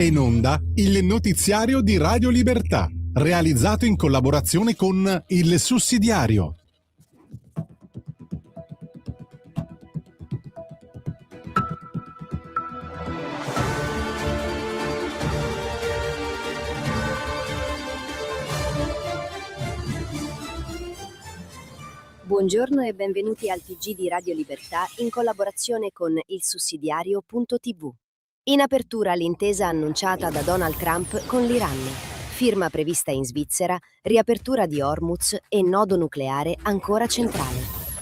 In onda il notiziario di Radio Libertà, realizzato in collaborazione con Il Sussidiario. Buongiorno e benvenuti al TG di Radio Libertà in collaborazione con il sussidiario.tv. In apertura l'intesa annunciata da Donald Trump con l'Iran, firma prevista in Svizzera, riapertura di Hormuz e nodo nucleare ancora centrale.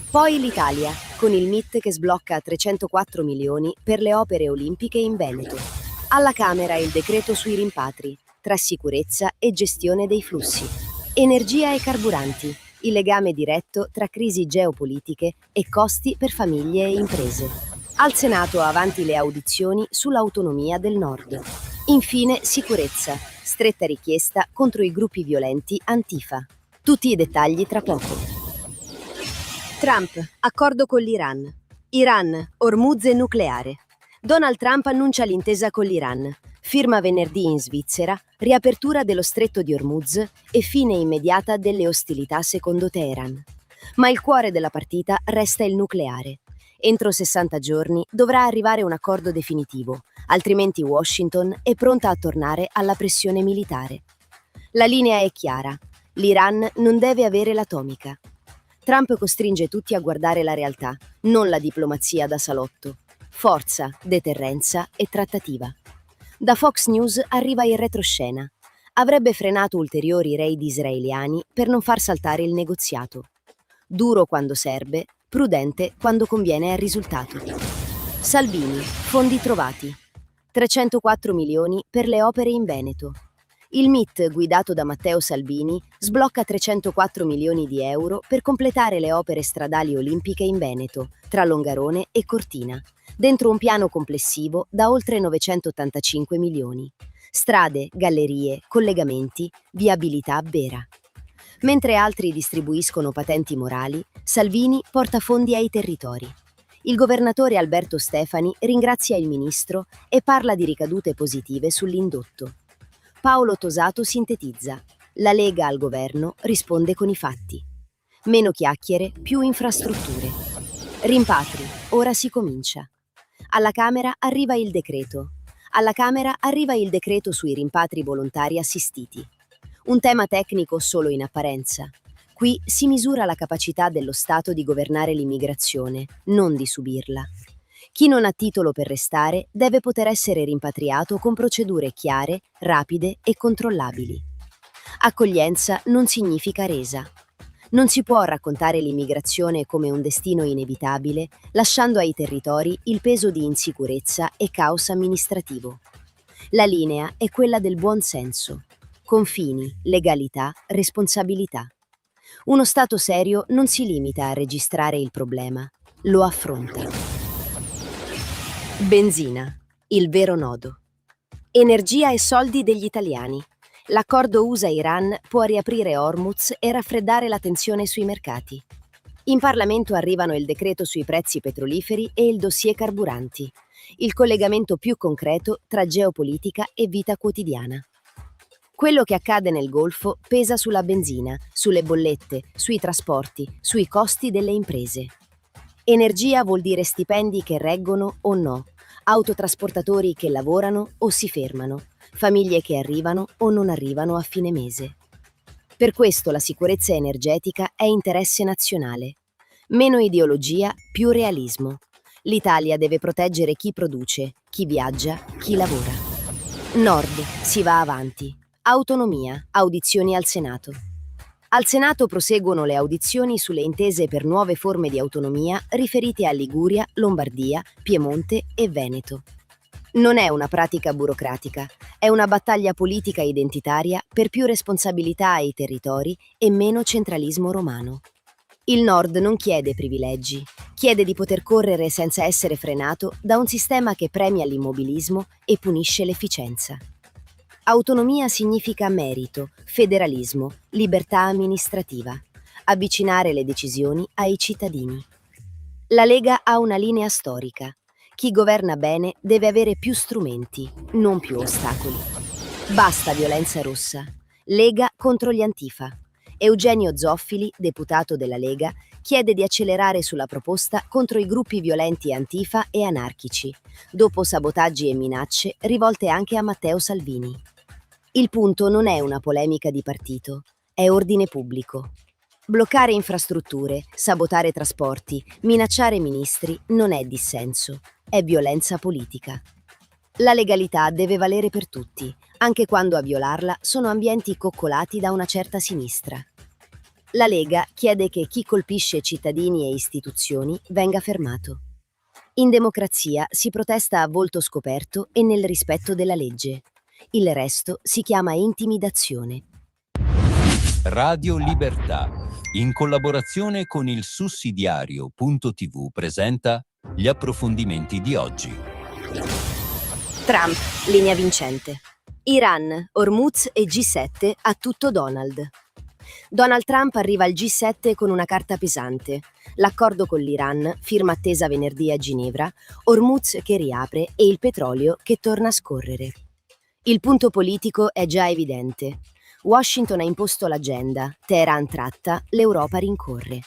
Poi l'Italia, con il MIT che sblocca 304 milioni per le opere olimpiche in Veneto. Alla Camera il decreto sui rimpatri, tra sicurezza e gestione dei flussi. Energia e carburanti, il legame diretto tra crisi geopolitiche e costi per famiglie e imprese. Al Senato avanti le audizioni sull'autonomia del Nord. Infine sicurezza, stretta richiesta contro i gruppi violenti Antifa. Tutti i dettagli tra poco. Trump, accordo con l'Iran. Iran, Hormuz e nucleare. Donald Trump annuncia l'intesa con l'Iran. Firma venerdì in Svizzera, riapertura dello stretto di Hormuz e fine immediata delle ostilità secondo Teheran. Ma il cuore della partita resta il nucleare. Entro 60 giorni dovrà arrivare un accordo definitivo, altrimenti Washington è pronta a tornare alla pressione militare. La linea è chiara: l'Iran non deve avere l'atomica. Trump costringe tutti a guardare la realtà, non la diplomazia da salotto. Forza, deterrenza e trattativa. Da Fox News arriva il retroscena. Avrebbe frenato ulteriori raid israeliani per non far saltare il negoziato. Duro quando serve, prudente quando conviene al risultato. Salvini, fondi trovati. 304 milioni per le opere in Veneto. Il MIT, guidato da Matteo Salvini, sblocca 304 milioni di euro per completare le opere stradali olimpiche in Veneto, tra Longarone e Cortina, dentro un piano complessivo da oltre 985 milioni. Strade, gallerie, collegamenti, viabilità vera. Mentre altri distribuiscono patenti morali, Salvini porta fondi ai territori. Il governatore Alberto Stefani ringrazia il ministro e parla di ricadute positive sull'indotto. Paolo Tosato sintetizza: la Lega al governo risponde con i fatti. Meno chiacchiere, più infrastrutture. Rimpatri, ora si comincia. Alla Camera arriva il decreto. Alla Camera arriva il decreto sui rimpatri volontari assistiti. Un tema tecnico solo in apparenza. Qui si misura la capacità dello Stato di governare l'immigrazione, non di subirla. Chi non ha titolo per restare deve poter essere rimpatriato con procedure chiare, rapide e controllabili. Accoglienza non significa resa. Non si può raccontare l'immigrazione come un destino inevitabile, lasciando ai territori il peso di insicurezza e caos amministrativo. La linea è quella del buon senso. Confini, legalità, responsabilità. Uno Stato serio non si limita a registrare il problema, lo affronta. Benzina, il vero nodo. Energia e soldi degli italiani. L'accordo USA-Iran può riaprire Hormuz e raffreddare la tensione sui mercati. In Parlamento arrivano il decreto sui prezzi petroliferi e il dossier carburanti, il collegamento più concreto tra geopolitica e vita quotidiana. Quello che accade nel Golfo pesa sulla benzina, sulle bollette, sui trasporti, sui costi delle imprese. Energia vuol dire stipendi che reggono o no, autotrasportatori che lavorano o si fermano, famiglie che arrivano o non arrivano a fine mese. Per questo la sicurezza energetica è interesse nazionale. Meno ideologia, più realismo. L'Italia deve proteggere chi produce, chi viaggia, chi lavora. Nord, si va avanti. Autonomia, audizioni al Senato. Al Senato proseguono le audizioni sulle intese per nuove forme di autonomia riferite a Liguria, Lombardia, Piemonte e Veneto. Non è una pratica burocratica, è una battaglia politica identitaria per più responsabilità ai territori e meno centralismo romano. Il Nord non chiede privilegi, chiede di poter correre senza essere frenato da un sistema che premia l'immobilismo e punisce l'efficienza. Autonomia significa merito, federalismo, libertà amministrativa, avvicinare le decisioni ai cittadini. La Lega ha una linea storica. Chi governa bene deve avere più strumenti, non più ostacoli. Basta violenza rossa. Lega contro gli Antifa. Eugenio Zoffili, deputato della Lega, chiede di accelerare sulla proposta contro i gruppi violenti Antifa e anarchici, dopo sabotaggi e minacce rivolte anche a Matteo Salvini. Il punto non è una polemica di partito, è ordine pubblico. Bloccare infrastrutture, sabotare trasporti, minacciare ministri non è dissenso, è violenza politica. La legalità deve valere per tutti, anche quando a violarla sono ambienti coccolati da una certa sinistra. La Lega chiede che chi colpisce cittadini e istituzioni venga fermato. In democrazia si protesta a volto scoperto e nel rispetto della legge. Il resto si chiama intimidazione. Radio Libertà, in collaborazione con il sussidiario.tv presenta gli approfondimenti di oggi. Trump, linea vincente. Iran, Hormuz e G7 a tutto Donald. Donald Trump arriva al G7 con una carta pesante. L'accordo con l'Iran, firma attesa venerdì a Ginevra, Hormuz che riapre e il petrolio che torna a scorrere. Il punto politico è già evidente. Washington ha imposto l'agenda, Teheran tratta, l'Europa rincorre.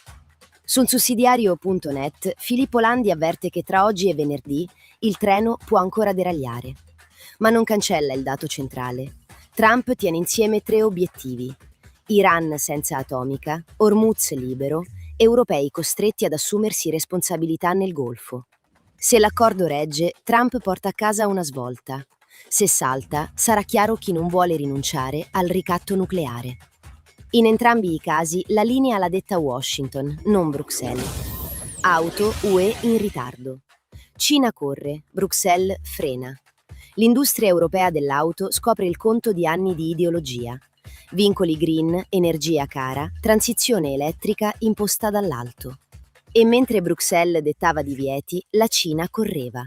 Sul sussidiario.net Filippo Landi avverte che tra oggi e venerdì il treno può ancora deragliare. Ma non cancella il dato centrale. Trump tiene insieme 3 obiettivi. Iran senza atomica, Hormuz libero, europei costretti ad assumersi responsabilità nel Golfo. Se l'accordo regge, Trump porta a casa una svolta. Se salta, sarà chiaro chi non vuole rinunciare al ricatto nucleare. In entrambi i casi la linea l'ha detta Washington, non Bruxelles. Auto, UE in ritardo. Cina corre, Bruxelles frena. L'industria europea dell'auto scopre il conto di anni di ideologia. Vincoli green, energia cara, transizione elettrica imposta dall'alto. E mentre Bruxelles dettava divieti, la Cina correva.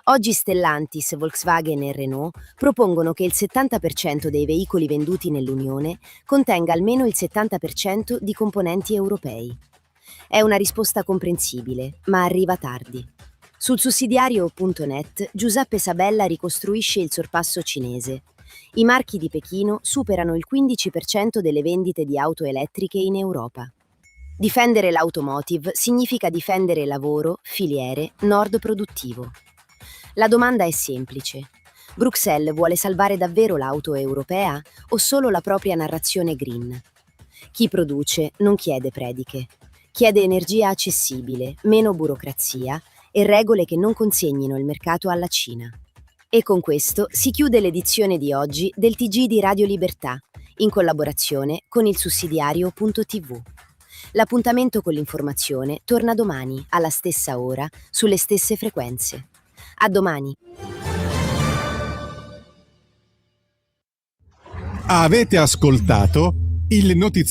Oggi Stellantis, Volkswagen e Renault propongono che il 70% dei veicoli venduti nell'Unione contenga almeno il 70% di componenti europei. È una risposta comprensibile, ma arriva tardi. Sul sussidiario.net Giuseppe Sabella ricostruisce il sorpasso cinese. I marchi di Pechino superano il 15% delle vendite di auto elettriche in Europa. Difendere l'automotive significa difendere lavoro, filiere, nord produttivo. La domanda è semplice. Bruxelles vuole salvare davvero l'auto europea o solo la propria narrazione green? Chi produce non chiede prediche. Chiede energia accessibile, meno burocrazia e regole che non consegnino il mercato alla Cina. E con questo si chiude l'edizione di oggi del TG di Radio Libertà, in collaborazione con il sussidiario.tv. L'appuntamento con l'informazione torna domani, alla stessa ora, sulle stesse frequenze. A domani. Avete ascoltato il notiziario